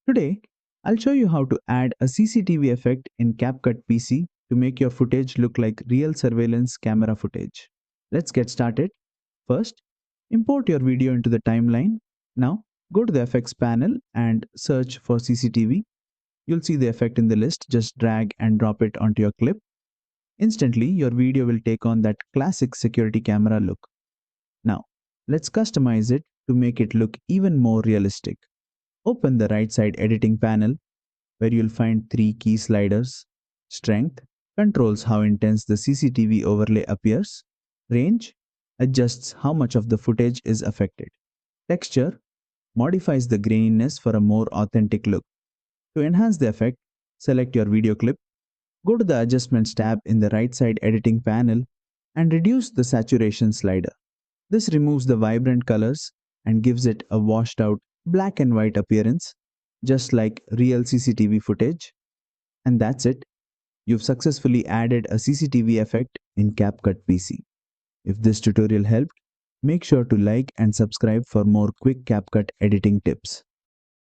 Today, I'll show you how to add a CCTV effect in CapCut PC to make your footage look like real surveillance camera footage. Let's get started. First, import your video into the timeline. Now, go to the effects panel and search for CCTV. You'll see the effect in the list. Just drag and drop it onto your clip. Instantly, your video will take on that classic security camera look. Now, let's customize it to make it look even more realistic. Open the right side editing panel where you'll find three key sliders. Strength controls how intense the CCTV overlay appears. Range adjusts how much of the footage is affected. Texture modifies the graininess for a more authentic look. To enhance the effect, select your video clip, go to the Adjustments tab in the right side editing panel, and reduce the saturation slider. This removes the vibrant colors and gives it a washed out black and white appearance, just like real CCTV footage. And that's it. You've successfully added a CCTV effect in CapCut PC. If this tutorial helped, make sure to like and subscribe for more quick CapCut editing tips.